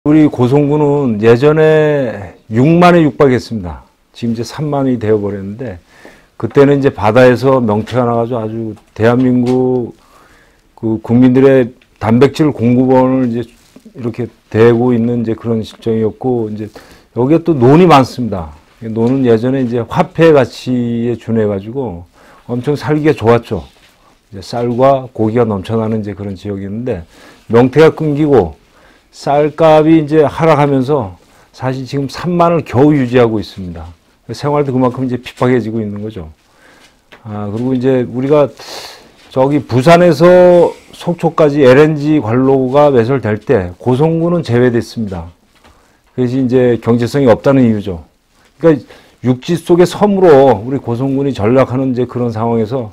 우리 고성군은 예전에 6만에 육박했습니다. 지금 이제 3만이 되어버렸는데, 그때는 이제 바다에서 명태가 나가지고 아주 대한민국 그 국민들의 단백질 공급원을 이제 이렇게 대고 있는 이제 그런 실정이었고, 이제 여기에 또 논이 많습니다. 논은 예전에 이제 화폐 가치에 준해가지고 엄청 살기가 좋았죠. 이제 쌀과 고기가 넘쳐나는 이제 그런 지역이었는데, 명태가 끊기고 쌀값이 이제 하락하면서 사실 지금 3만을 겨우 유지하고 있습니다. 생활도 그만큼 이제 핍박해지고 있는 거죠. 그리고 이제 우리가 저기 부산에서 속초까지 LNG 관로가 매설될 때 고성군은 제외됐습니다. 그래서 이제 경제성이 없다는 이유죠. 그러니까 육지 속의 섬으로 우리 고성군이 전락하는 이제 그런 상황에서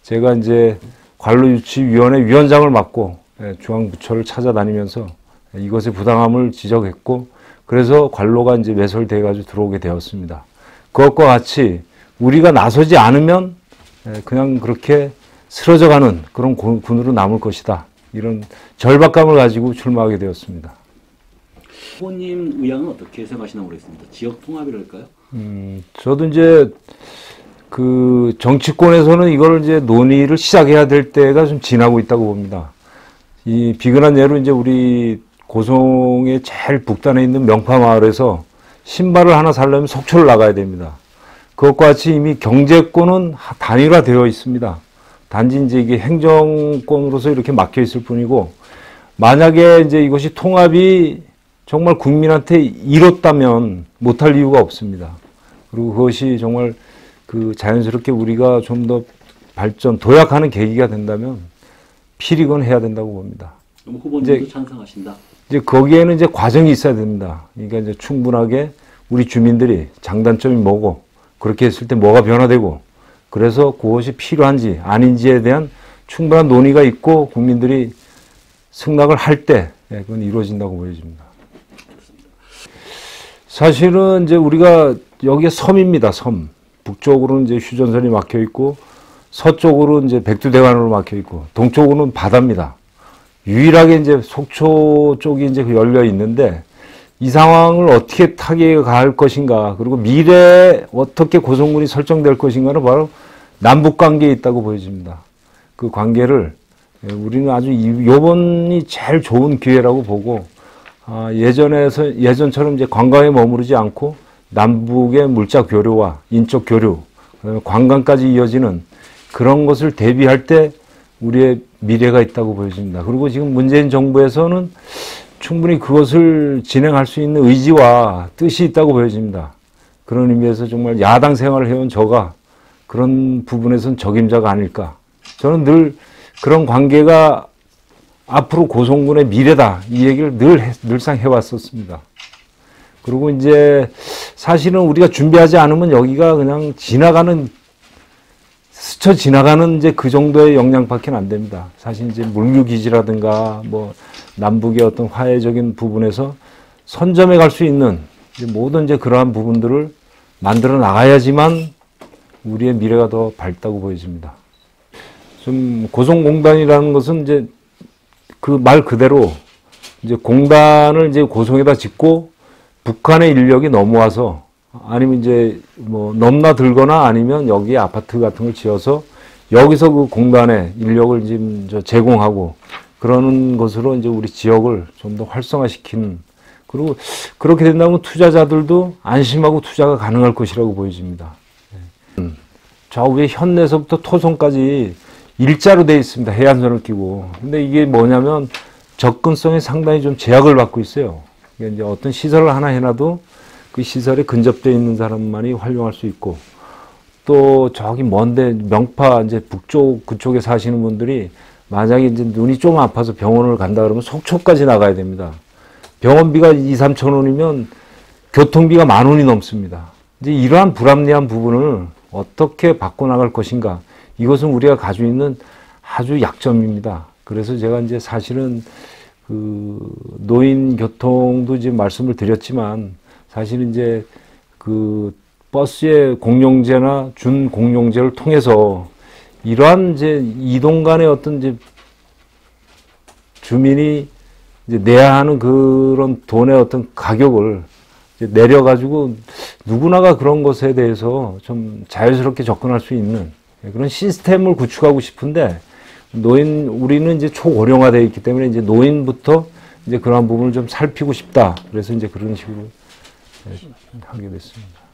제가 이제 관로유치위원회 위원장을 맡고 중앙부처를 찾아다니면서 이것의 부당함을 지적했고, 그래서 관로가 이제 매설돼 가지고 들어오게 되었습니다. 그것과 같이 우리가 나서지 않으면 그냥 그렇게 쓰러져가는 그런 군으로 남을 것이다. 이런 절박감을 가지고 출마하게 되었습니다. 후보님 의향은 어떻게 생각하시나 모르겠습니다. 지역 통합이랄까요? 저도 이제 그 정치권에서는 이걸 이제 논의를 시작해야 될 때가 좀 지나고 있다고 봅니다. 이 비근한 예로 이제 우리 고성의 제일 북단에 있는 명파마을에서 신발을 하나 사려면 속초를 나가야 됩니다. 그것과 같이 이미 경제권은 단일화되어 있습니다. 단지 이제 이게 행정권으로서 이렇게 막혀 있을 뿐이고, 만약에 이제 이것이 통합이 정말 국민한테 이뤘다면 못할 이유가 없습니다. 그리고 그것이 정말 그 자연스럽게 우리가 좀 더 발전, 도약하는 계기가 된다면 필히건 해야 된다고 봅니다. 그럼 후보님도 찬성하신다? 이제 거기에는 이제 과정이 있어야 됩니다. 그러니까 이제 충분하게 우리 주민들이 장단점이 뭐고, 그렇게 했을 때 뭐가 변화되고, 그래서 그것이 필요한지 아닌지에 대한 충분한 논의가 있고 국민들이 승낙을 할 때 그건 이루어진다고 보여집니다. 사실은 이제 우리가 여기에 섬입니다. 섬. 북쪽으로는 이제 휴전선이 막혀 있고, 서쪽으로 이제 백두대간으로 막혀 있고, 동쪽으로는 바다입니다. 유일하게 이제 속초 쪽이 이제 열려 있는데, 이 상황을 어떻게 타개할 것인가, 그리고 미래에 어떻게 고성군이 설정될 것인가는 바로 남북 관계에 있다고 보여집니다. 그 관계를 우리는 아주 요번이 제일 좋은 기회라고 보고, 예전처럼 이제 관광에 머무르지 않고 남북의 물자 교류와 인적 교류, 그다음에 관광까지 이어지는 그런 것을 대비할 때 우리의 미래가 있다고 보여집니다. 그리고 지금 문재인 정부에서는 충분히 그것을 진행할 수 있는 의지와 뜻이 있다고 보여집니다. 그런 의미에서 정말 야당 생활을 해온 저가 그런 부분에서는 적임자가 아닐까. 저는 늘 그런 관계가 앞으로 고성군의 미래다, 이 얘기를 늘상 해왔었습니다. 그리고 이제 사실은 우리가 준비하지 않으면 여기가 그냥 스쳐 지나가는 이제 그 정도의 역량밖에 안 됩니다. 사실 이제 물류기지라든가 뭐 남북의 어떤 화해적인 부분에서 선점해 갈 수 있는 모든 이제 그러한 부분들을 만들어 나가야지만 우리의 미래가 더 밝다고 보여집니다. 좀 고성공단이라는 것은 이제 그 말 그대로 이제 공단을 이제 고성에다 짓고 북한의 인력이 넘어와서, 아니면 이제 뭐 넘나들거나 아니면 여기에 아파트 같은 걸 지어서 여기서 그 공단에 인력을 지금 제공하고 그러는 것으로 이제 우리 지역을 좀 더 활성화시키는, 그리고 그렇게 된다면 투자자들도 안심하고 투자가 가능할 것이라고 보여집니다. 저 위에 현내에서부터 토성까지 일자로 되어 있습니다. 해안선을 끼고. 근데 이게 뭐냐면 접근성이 상당히 좀 제약을 받고 있어요. 그러니까 이제 어떤 시설을 하나 해놔도 그 시설에 근접되어 있는 사람만이 활용할 수 있고, 또 저기 먼데 명파 이제 북쪽 그쪽에 사시는 분들이 만약에 이제 눈이 좀 아파서 병원을 간다 그러면 속초까지 나가야 됩니다. 병원비가 2, 3천 원이면 교통비가 10,000원이 넘습니다. 이제 이러한 불합리한 부분을 어떻게 바꿔나갈 것인가, 이것은 우리가 가지고 있는 아주 약점입니다. 그래서 제가 이제 사실은 그 노인 교통도 이제 말씀을 드렸지만, 사실은 이제 그 버스의 공용제나 준공용제를 통해서 이러한 이제 이동 간의 어떤 이제 주민이 이제 내야 하는 그런 돈의 어떤 가격을 이제 내려가지고 누구나가 그런 것에 대해서 좀 자연스럽게 접근할 수 있는 그런 시스템을 구축하고 싶은데 우리는 이제 초고령화되어 있기 때문에 이제 노인부터 이제 그러한 부분을 좀 살피고 싶다. 그래서 이제 그런 식으로 하게 됐습니다.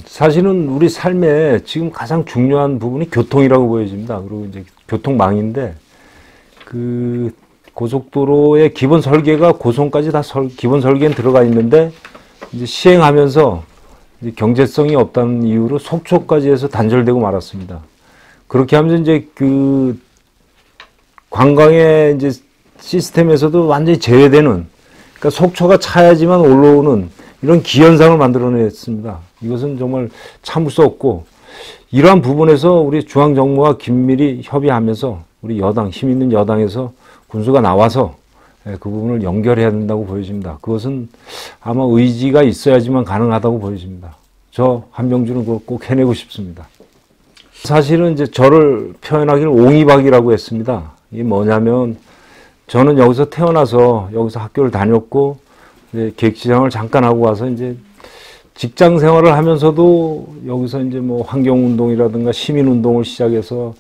사실은 우리 삶에 지금 가장 중요한 부분이 교통이라고 보여집니다. 그리고 이제 교통망인데, 그 고속도로의 기본 설계가 고성까지 다 기본 설계는 들어가 있는데, 이제 시행하면서 이제 경제성이 없다는 이유로 속초까지 해서 단절되고 말았습니다. 그렇게 하면서 이제 그 관광의 이제 시스템에서도 완전히 제외되는, 그러니까 속초가 차야지만 올라오는 이런 기현상을 만들어냈습니다. 이것은 정말 참을 수 없고, 이러한 부분에서 우리 중앙정부와 긴밀히 협의하면서 우리 여당, 힘 있는 여당에서 군수가 나와서 그 부분을 연결해야 된다고 보여집니다. 그것은 아마 의지가 있어야지만 가능하다고 보여집니다. 저 한병주는 그걸 꼭 해내고 싶습니다. 사실은 이제 저를 표현하기를 옹이박이라고 했습니다. 이게 뭐냐면, 저는 여기서 태어나서 여기서 학교를 다녔고, 이제 계획지장을 잠깐 하고 와서 이제 직장 생활을 하면서도 여기서 이제 뭐 환경운동이라든가 시민운동을 시작해서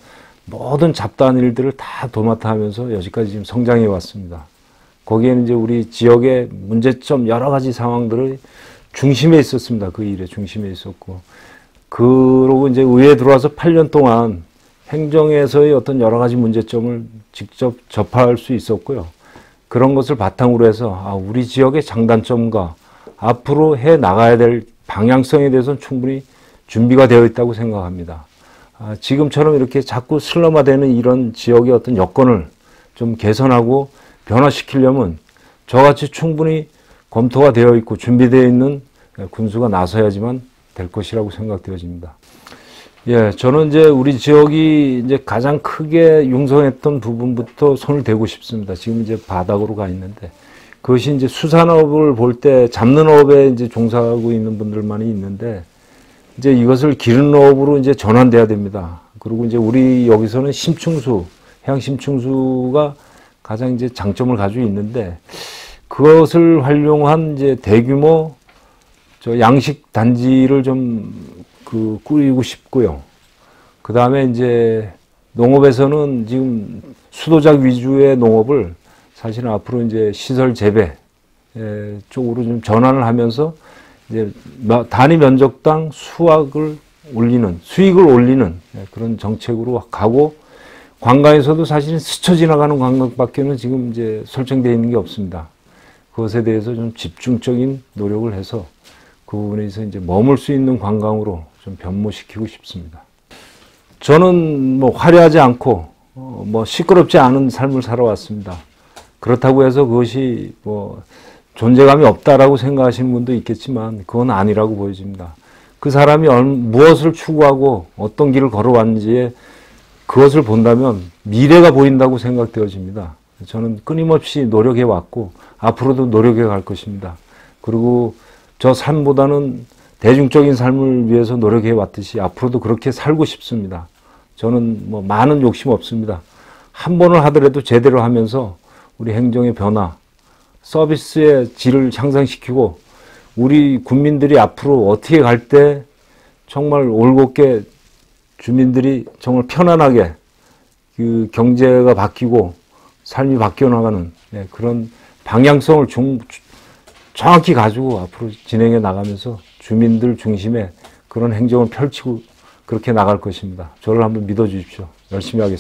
모든 잡다한 일들을 다 도맡아 하면서 여기까지 지금 성장해 왔습니다. 거기에는 이제 우리 지역의 문제점 여러 가지 상황들의 중심에 있었습니다. 그 일의 중심에 있었고. 그러고 이제 의회에 들어와서 8년 동안 행정에서의 어떤 여러 가지 문제점을 직접 접할 수 있었고요. 그런 것을 바탕으로 해서 우리 지역의 장단점과 앞으로 해 나가야 될 방향성에 대해서는 충분히 준비가 되어 있다고 생각합니다. 지금처럼 이렇게 자꾸 슬럼화되는 이런 지역의 어떤 여건을 좀 개선하고 변화시키려면 저같이 충분히 검토가 되어 있고 준비되어 있는 군수가 나서야지만 될 것이라고 생각되어집니다. 예, 저는 이제 우리 지역이 이제 가장 크게 융성했던 부분부터 손을 대고 싶습니다. 지금 이제 바닥으로 가 있는데, 그것이 이제 수산업을 볼 때 잡는 업에 이제 종사하고 있는 분들만이 있는데, 이제 이것을 기르는 업으로 이제 전환돼야 됩니다. 그리고 이제 우리 여기서는 심층수, 해양 심층수가 가장 이제 장점을 가지고 있는데, 그것을 활용한 이제 대규모 양식 단지를 좀 꾸리고 싶고요. 그 다음에 이제 농업에서는 지금 수도작 위주의 농업을 사실은 앞으로 이제 시설 재배 쪽으로 좀 전환을 하면서 이제 단위 면적당 수익을 올리는 그런 정책으로 가고, 관광에서도 사실 스쳐 지나가는 관광밖에는 지금 이제 설정되어 있는 게 없습니다. 그것에 대해서 좀 집중적인 노력을 해서 그 부분에서 이제 머물 수 있는 관광으로 좀 변모시키고 싶습니다. 저는 뭐 화려하지 않고 뭐 시끄럽지 않은 삶을 살아왔습니다. 그렇다고 해서 그것이 뭐 존재감이 없다라고 생각하시는 분도 있겠지만 그건 아니라고 보여집니다. 그 사람이 무엇을 추구하고 어떤 길을 걸어왔는지에 그것을 본다면 미래가 보인다고 생각되어집니다. 저는 끊임없이 노력해 왔고 앞으로도 노력해 갈 것입니다. 그리고 저 삶보다는 대중적인 삶을 위해서 노력해 왔듯이 앞으로도 그렇게 살고 싶습니다. 저는 뭐 많은 욕심 없습니다. 한 번을 하더라도 제대로 하면서 우리 행정의 변화, 서비스의 질을 향상시키고 우리 국민들이 앞으로 어떻게 갈 때 정말 올곧게 주민들이 정말 편안하게 그 경제가 바뀌고 삶이 바뀌어 나가는 그런 방향성을 정확히 가지고 앞으로 진행해 나가면서 주민들 중심의 그런 행정을 펼치고 그렇게 나갈 것입니다. 저를 한번 믿어 주십시오. 열심히 하겠습니다.